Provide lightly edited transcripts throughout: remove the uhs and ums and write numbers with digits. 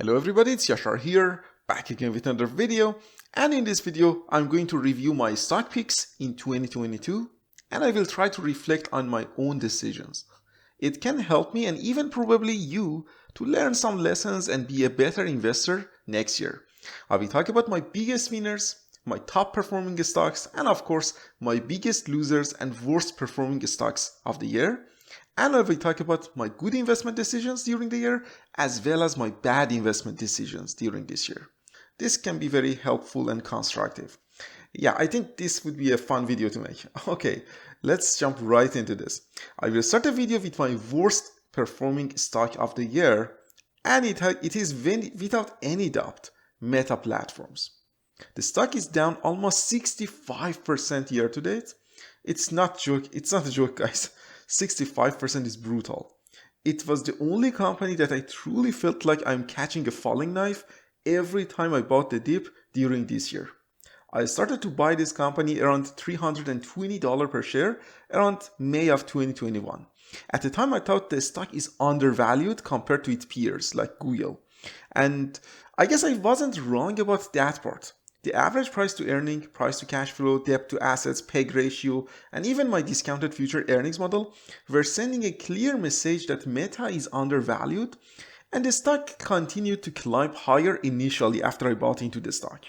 Hello everybody, it's Yashar here, back again with another video. And in this video, I'm going to review my stock picks in 2022 and I will try to reflect on my own decisions. It can help me and even probably you to learn some lessons and be a better investor next year. I will talk about my biggest winners, my top performing stocks, and of course, my biggest losers and worst performing stocks of the year. And I will talk about my good investment decisions during the year as well as my bad investment decisions during this year. This can be very helpful and constructive. Yeah, I think this would be a fun video to make. Okay, let's jump right into this. I will start the video with my worst performing stock of the year, and it is without any doubt Meta Platforms. The stock is down almost 65% year to date. It's not a joke, guys. 65% is brutal. It was the only company that I truly felt like I'm catching a falling knife every time I bought the dip during this year. I started to buy this company around $320 per share around May of 2021. At the time, I thought the stock is undervalued compared to its peers like Google. And I guess I wasn't wrong about that part. The average price to earning, price to cash flow, debt to assets, PEG ratio, and even my discounted future earnings model were sending a clear message that Meta is undervalued, and the stock continued to climb higher initially after I bought into the stock.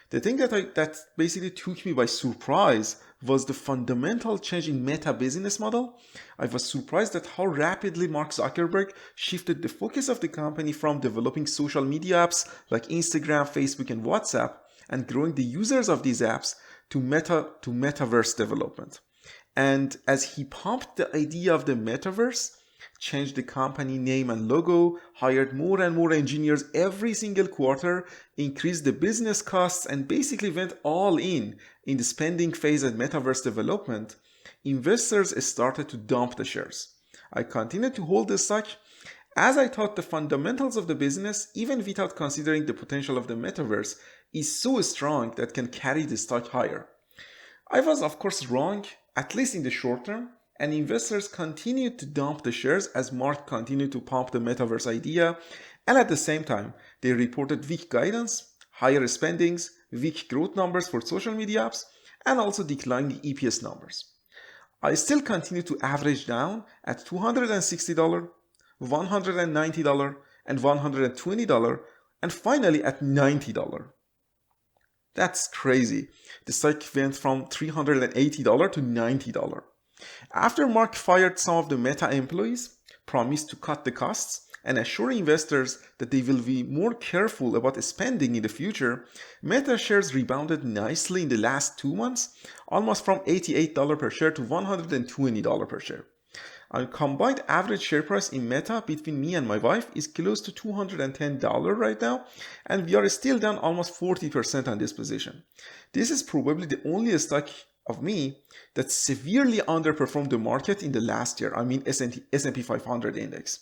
The thing that basically took me by surprise was the fundamental change in Meta business model. I was surprised at how rapidly Mark Zuckerberg shifted the focus of the company from developing social media apps like Instagram, Facebook, and WhatsApp and growing the users of these apps to metaverse development. And as he pumped the idea of the metaverse, changed the company name and logo, hired more and more engineers every single quarter, increased the business costs, and basically went all in the spending phase at metaverse development, investors started to dump the shares. I continued to hold the stock as I thought the fundamentals of the business, even without considering the potential of the metaverse, is so strong that can carry the stock higher. I was of course wrong, at least in the short term, and investors continued to dump the shares as Mark continued to pump the metaverse idea, and at the same time, they reported weak guidance, higher spendings, weak growth numbers for social media apps, and also declining EPS numbers. I still continue to average down at $260, $190, and $120, and finally at $90. That's crazy. The stock went from $380 to $90. After Mark fired some of the Meta employees, promised to cut the costs, and assure investors that they will be more careful about spending in the future, Meta shares rebounded nicely in the last 2 months, almost from $88 per share to $120 per share. Our combined average share price in Meta between me and my wife is close to $210 right now, and we are still down almost 40% on this position. This is probably the only stock of me that severely underperformed the market in the last year, S&P 500 index.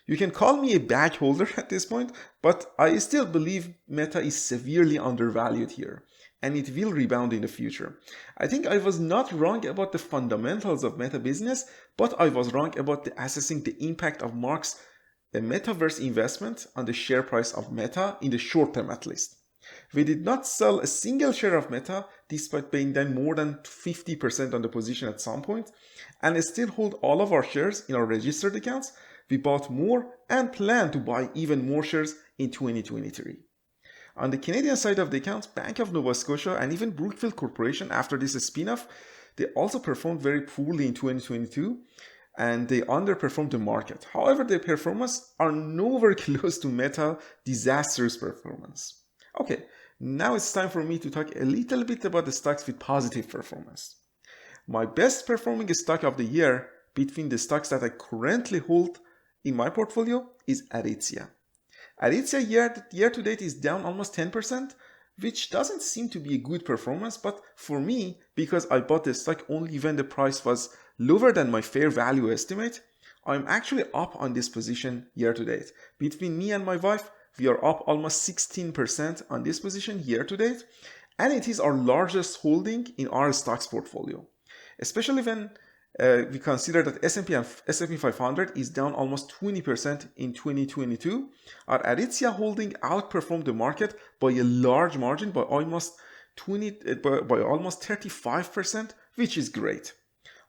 You can call me a bag holder at this point, but I still believe Meta is severely undervalued here, and it will rebound in the future. I think I was not wrong about the fundamentals of Meta business, but I was wrong about assessing the impact of Mark's metaverse investment on the share price of Meta in the short term at least. We did not sell a single share of Meta despite paying down more than 50% on the position at some point, and still hold all of our shares in our registered accounts. We bought more and plan to buy even more shares in 2023. On the Canadian side of the account, Bank of Nova Scotia and even Brookfield Corporation, after this spin-off, they also performed very poorly in 2022 and they underperformed the market. However, their performance are nowhere close to Meta disastrous performance. Okay, now it's time for me to talk a little bit about the stocks with positive performance. My best performing stock of the year between the stocks that I currently hold in my portfolio is Aritzia. Aritzia year to date is down almost 10%, which doesn't seem to be a good performance, but for me, because I bought the stock only when the price was lower than my fair value estimate, I'm actually up on this position year to date. Between me and my wife, we are up almost 16% on this position year to date, and it is our largest holding in our stocks portfolio. Especially when We consider that S&P 500 is down almost 20% in 2022. Our Aritzia holding outperformed the market by a large margin, by almost 35%, which is great.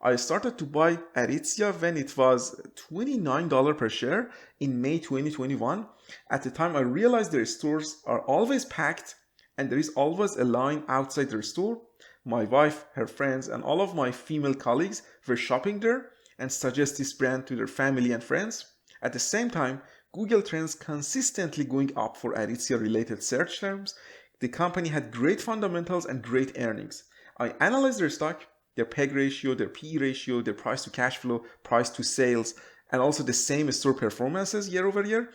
I started to buy Aritzia when it was $29 per share in May 2021. At the time, I realized their stores are always packed and there is always a line outside their store. My wife, her friends, and all of my female colleagues were shopping there and suggest this brand to their family and friends. At the same time, Google Trends consistently going up for Aritzia related search terms. The company had great fundamentals and great earnings. I analyzed their stock, their PEG ratio, their PE ratio, their price to cash flow, price to sales, and also the same store performances year over year.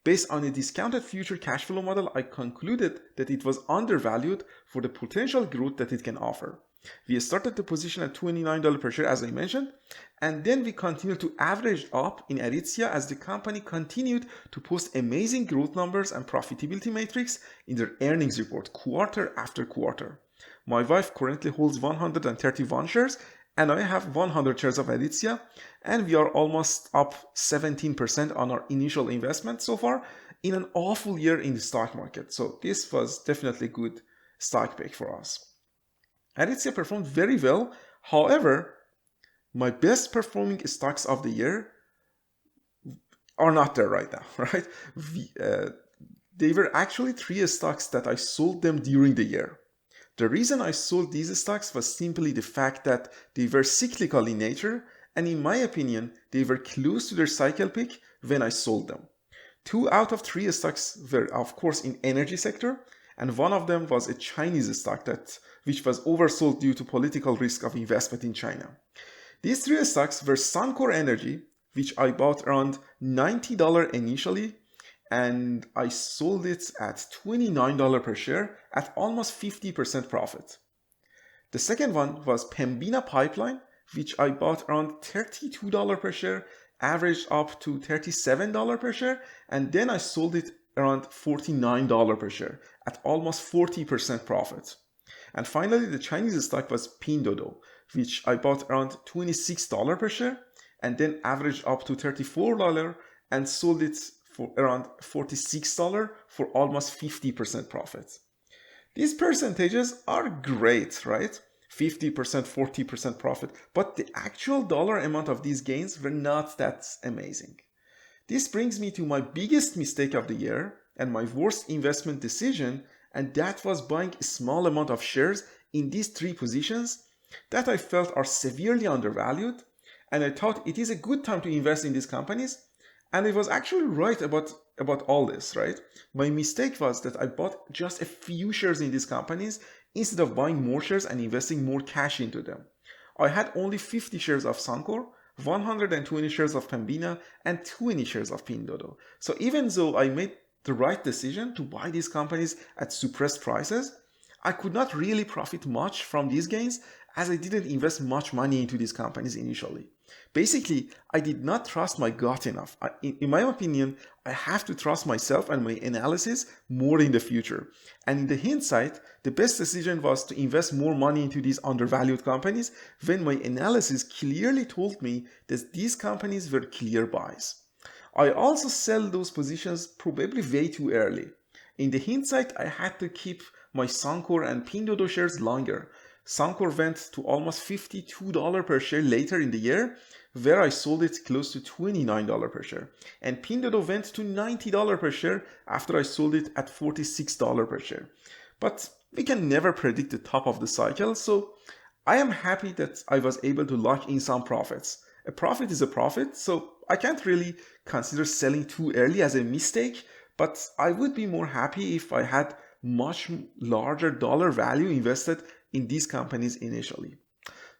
Based on a discounted future cash flow model, I concluded that it was undervalued for the potential growth that it can offer. We started the position at $29 per share, as I mentioned, and then we continued to average up in Aritzia as the company continued to post amazing growth numbers and profitability metrics in their earnings report quarter after quarter. My wife currently holds 131 shares and I have 100 shares of Aritzia, and we are almost up 17% on our initial investment so far in an awful year in the stock market. So this was definitely a good stock pick for us. Aritzia performed very well. However, my best performing stocks of the year are not there right now, right? They were actually 3 stocks that I sold them during the year. The reason I sold these stocks was simply the fact that they were cyclical in nature, and in my opinion, they were close to their cycle peak when I sold them. 2 out of 3 stocks were, of course, in energy sector, and one of them was a Chinese stock which was oversold due to political risk of investment in China. These 3 stocks were Suncor Energy, which I bought around $90 initially, and I sold it at $29 per share at almost 50% profit. The second one was Pembina Pipeline, which I bought around $32 per share, averaged up to $37 per share, and then I sold it around $49 per share at almost 40% profit. And finally, the Chinese stock was Pinduoduo, which I bought around $26 per share and then averaged up to $34 and sold it for around $46 for almost 50% profit. These percentages are great, right? 50%, 40% profit, but the actual dollar amount of these gains were not that amazing. This brings me to my biggest mistake of the year and my worst investment decision, and that was buying a small amount of shares in these 3 positions that I felt are severely undervalued, and I thought it is a good time to invest in these companies. And I was actually right about all this, right? My mistake was that I bought just a few shares in these companies instead of buying more shares and investing more cash into them. I had only 50 shares of Suncor, 120 shares of Pembina, and 20 shares of Pinduoduo. So even though I made the right decision to buy these companies at suppressed prices, I could not really profit much from these gains as I didn't invest much money into these companies initially. Basically, I did not trust my gut enough. In my opinion, I have to trust myself and my analysis more in the future. And in the hindsight, the best decision was to invest more money into these undervalued companies when my analysis clearly told me that these companies were clear buys. I also sell those positions probably way too early. In the hindsight, I had to keep my Suncor and Pinduoduo shares longer. Suncor went to almost $52 per share later in the year, where I sold it close to $29 per share. And Pinduoduo went to $90 per share after I sold it at $46 per share. But we can never predict the top of the cycle, so I am happy that I was able to lock in some profits. A profit is a profit, so I can't really consider selling too early as a mistake, but I would be more happy if I had much larger dollar value invested in these companies initially.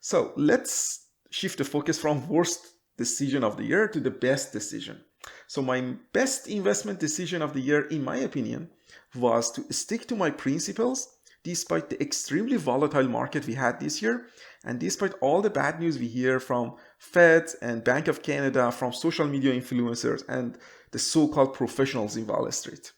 So let's shift the focus from worst decision of the year to the best decision. So my best investment decision of the year, in my opinion, was to stick to my principles despite the extremely volatile market we had this year and despite all the bad news we hear from Fed and Bank of Canada, from social media influencers and the so-called professionals in Wall Street.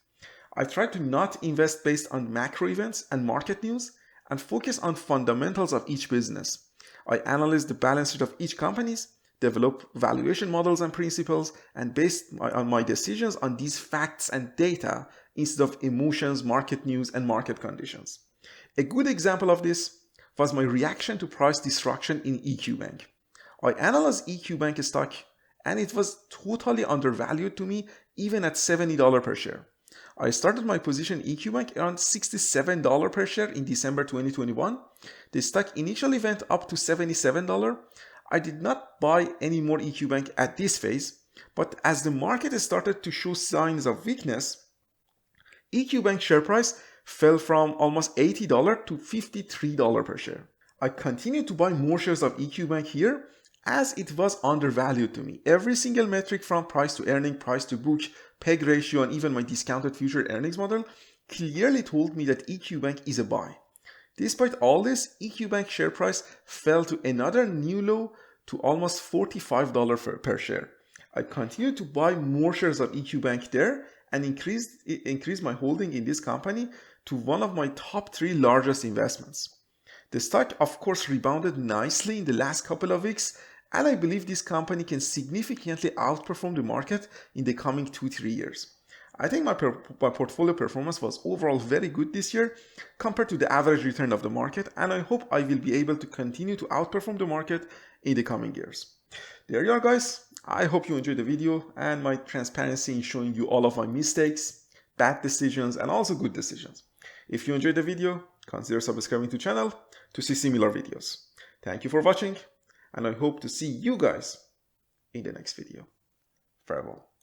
I tried to not invest based on macro events and market news and focus on fundamentals of each business. I analyzed the balance sheet of each companies, develop valuation models and principles, and based on my decisions on these facts and data instead of emotions, market news, and market conditions. A good example of this was my reaction to price destruction in EQ Bank. I analyzed EQ Bank stock and it was totally undervalued to me even at $70 per share. I started my position in EQ Bank around $67 per share in December 2021. The stock initially went up to $77. I did not buy any more EQ Bank at this phase, but as the market started to show signs of weakness, EQ Bank share price fell from almost $80 to $53 per share. I continued to buy more shares of EQ Bank here as it was undervalued to me. Every single metric from price to earning, price to book, PEG ratio, and even my discounted future earnings model clearly told me that EQ Bank is a buy. Despite all this, EQ Bank share price fell to another new low to almost $45 per share. I continued to buy more shares of EQ Bank there and increased my holding in this company to one of my top 3 largest investments. The stock of course rebounded nicely in the last couple of weeks, and I believe this company can significantly outperform the market in the coming 2-3 years. I think my portfolio performance was overall very good this year compared to the average return of the market, and I hope I will be able to continue to outperform the market in the coming years. There you are, guys. I hope you enjoyed the video and my transparency in showing you all of my mistakes, bad decisions, and also good decisions. If you enjoyed the video, consider subscribing to the channel to see similar videos. Thank you for watching, and I hope to see you guys in the next video. Farewell.